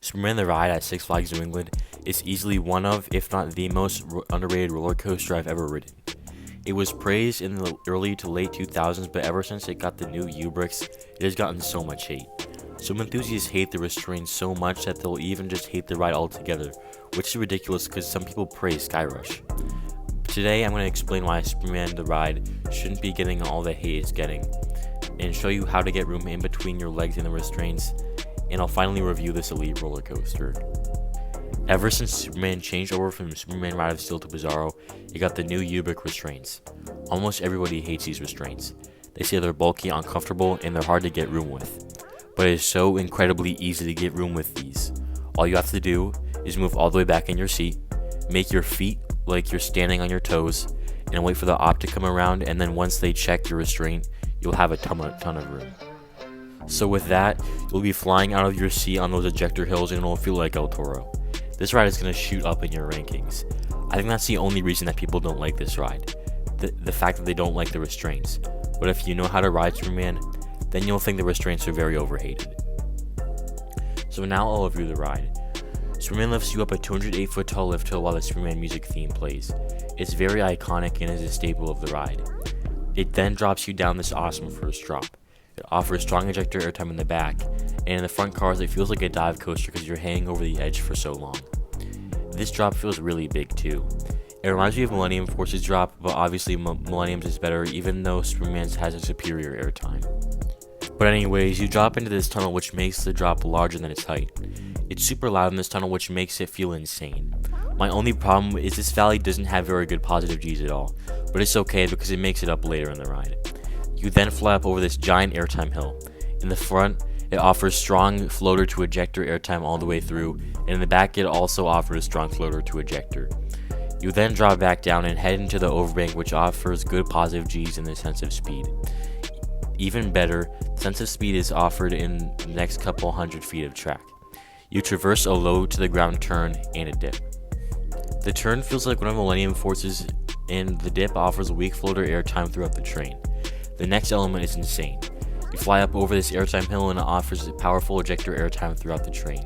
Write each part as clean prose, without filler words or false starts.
Superman the Ride at Six Flags New England is easily one of, if not the most underrated roller coaster I've ever ridden. It was praised in the early to late 2000s, but ever since it got the new U-bricks, it has gotten so much hate. Some enthusiasts hate the restraints so much that they'll even just hate the ride altogether, which is ridiculous because some people praise Skyrush. Today I'm going to explain why Superman the Ride shouldn't be getting all the hate it's getting, and show you how to get room in between your legs and the restraints, and I'll finally review this elite roller coaster. Ever since Superman changed over from Superman Ride of Steel to Bizarro, it got the new U-brick restraints. Almost everybody hates these restraints. They say they're bulky, uncomfortable, and they're hard to get room with. But it is so incredibly easy to get room with these. All you have to do is move all the way back in your seat, make your feet like you're standing on your toes, and wait for the op to come around, and then once they check your restraint, you'll have a ton of room. So with that, you'll be flying out of your seat on those ejector hills and it'll feel like El Toro. This ride is going to shoot up in your rankings. I think that's the only reason that people don't like this ride. The fact that they don't like the restraints. But if you know how to ride Superman, then you'll think the restraints are very overhated. So now I'll review the ride. Superman lifts you up a 208-foot tall lift hill while the Superman music theme plays. It's very iconic and is a staple of the ride. It then drops you down this awesome first drop. It offers strong ejector airtime in the back, and in the front cars it feels like a dive coaster because you're hanging over the edge for so long. This drop feels really big too. It reminds me of Millennium Force's drop, but obviously Millennium's is better even though Superman's has a superior airtime. But anyways, you drop into this tunnel which makes the drop larger than its height. It's super loud in this tunnel which makes it feel insane. My only problem is this valley doesn't have very good positive G's at all, but it's okay because it makes it up later in the ride. You then fly up over this giant airtime hill. In the front, it offers strong floater to ejector airtime all the way through, and in the back it also offers strong floater to ejector. You then drop back down and head into the overbank which offers good positive G's and the sense of speed. Even better, sense of speed is offered in the next couple hundred feet of track. You traverse a low to the ground turn and a dip. The turn feels like one of Millennium Force's, and the dip offers weak floater airtime throughout the train. The next element is insane. You fly up over this airtime hill and it offers powerful ejector airtime throughout the train.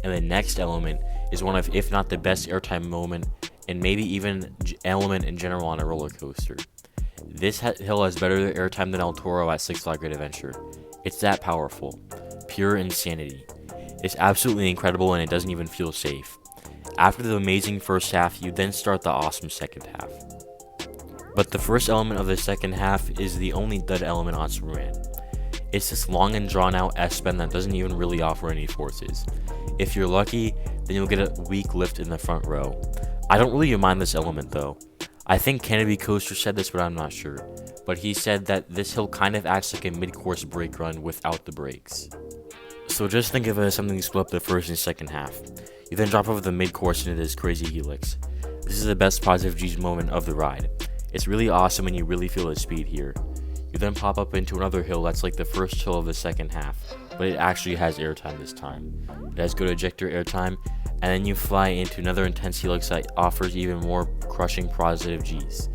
And the next element is one of, if not the best airtime moment, and maybe even element in general on a roller coaster. This hill has better airtime than El Toro at Six Flags Great Adventure. It's that powerful. Pure insanity. It's absolutely incredible and it doesn't even feel safe. After the amazing first half, you then start the awesome second half. But the first element of the second half is the only dud element on Superman. It's this long and drawn out S-bend that doesn't even really offer any forces. If you're lucky, then you'll get a weak lift in the front row. I don't really mind this element though. I think Canopy Coaster said this, but I'm not sure. But he said that this hill kind of acts like a mid-course brake run without the brakes. So just think of it as something split up the first and second half. You then drop over the mid-course into this crazy helix. This is the best positive G's moment of the ride. It's really awesome and you really feel the speed here. You then pop up into another hill that's like the first hill of the second half, but it actually has airtime this time. It has good ejector airtime, and then you fly into another intense helix that offers even more crushing positive G's.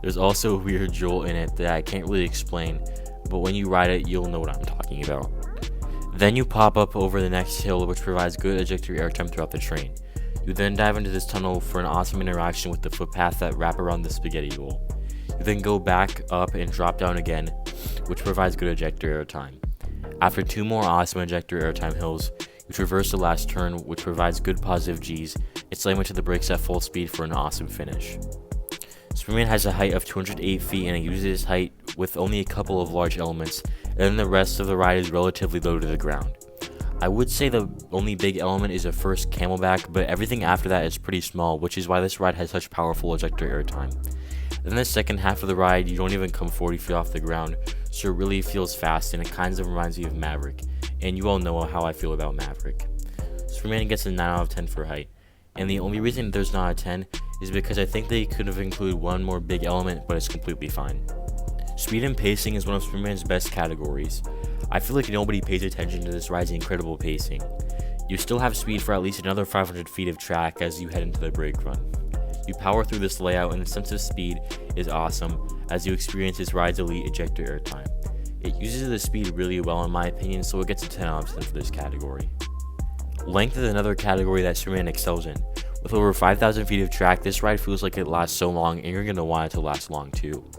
There's also a weird jolt in it that I can't really explain, but when you ride it, you'll know what I'm talking about. Then you pop up over the next hill which provides good ejector airtime throughout the train. You then dive into this tunnel for an awesome interaction with the footpath that wrap around the spaghetti bowl. You then go back up and drop down again, which provides good ejector airtime. After two more awesome ejector airtime hills, you traverse the last turn, which provides good positive G's, and slam into the brakes at full speed for an awesome finish. Superman has a height of 208 feet and it uses its height with only a couple of large elements, and then the rest of the ride is relatively low to the ground. I would say the only big element is a first camelback, but everything after that is pretty small, which is why this ride has such powerful ejector airtime. Then the second half of the ride, you don't even come 40 feet off the ground, so it really feels fast and it kind of reminds me of Maverick, and you all know how I feel about Maverick. Superman gets a 9 out of 10 for height, and the only reason there's not a 10 is because I think they could have included one more big element, but it's completely fine. Speed and pacing is one of Superman's best categories. I feel like nobody pays attention to this ride's incredible pacing. You still have speed for at least another 500 feet of track as you head into the brake run. You power through this layout and the sense of speed is awesome as you experience this ride's elite ejector airtime. It uses the speed really well in my opinion, so it gets a 10 out of 10 for this category. Length is another category that Superman excels in. With over 5,000 feet of track, this ride feels like it lasts so long, and you're going to want it to last long too.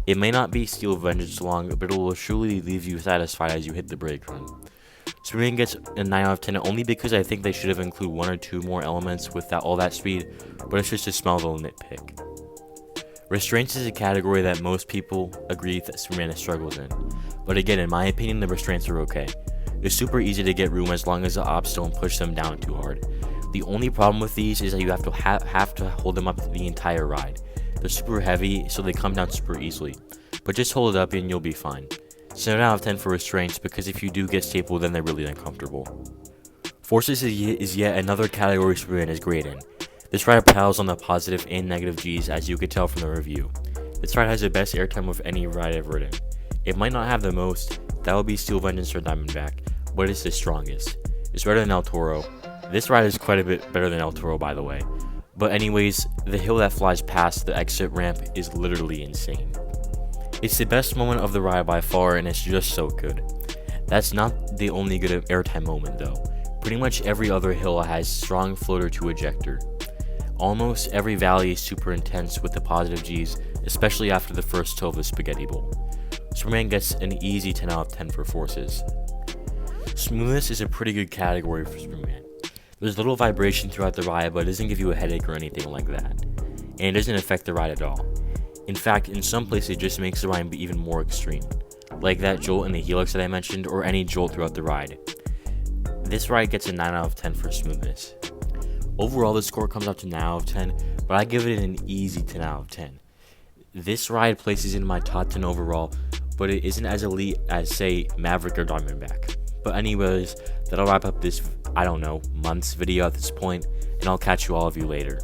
It may not be Steel Vengeance long, but it will surely leave you satisfied as you hit the brake run. Superman gets a 9 out of 10 only because I think they should have included 1 or 2 more elements with all that speed, but it's just a small little nitpick. Restraints is a category that most people agree that Superman struggles in, but again, in my opinion, the restraints are okay. It's super easy to get room as long as the ops don't push them down too hard. The only problem with these is that you have to hold them up the entire ride. They're super heavy, so they come down super easily, but just hold it up and you'll be fine. 7 out of 10 for restraints, because if you do get stapled, then they're really uncomfortable. Forces is yet another category Superman is great in. This ride piles on the positive and negative G's, as you could tell from the review. This ride has the best airtime of any ride I've ridden. It might not have the most, that would be Steel Vengeance or Diamondback, but it's the strongest. It's better than El Toro. This ride is quite a bit better than El Toro, by the way. But anyways, the hill that flies past the exit ramp is literally insane. It's the best moment of the ride by far, and it's just so good. That's not the only good airtime moment though. Pretty much every other hill has strong floater to ejector. Almost every valley is super intense with the positive G's, especially after the first hill of the Spaghetti Bowl. Superman gets an easy 10 out of 10 for forces. Smoothness is a pretty good category for Superman. There's little vibration throughout the ride, but it doesn't give you a headache or anything like that. And it doesn't affect the ride at all. In fact, in some places it just makes the ride be even more extreme. Like that jolt in the Helix that I mentioned, or any jolt throughout the ride. This ride gets a 9 out of 10 for smoothness. Overall, the score comes out to 9 out of 10, but I give it an easy 10 out of 10. This ride places in my top 10 overall, but it isn't as elite as, say, Maverick or Diamondback. But anyways, that'll wrap up this, month's video at this point, and I'll catch you all of you later.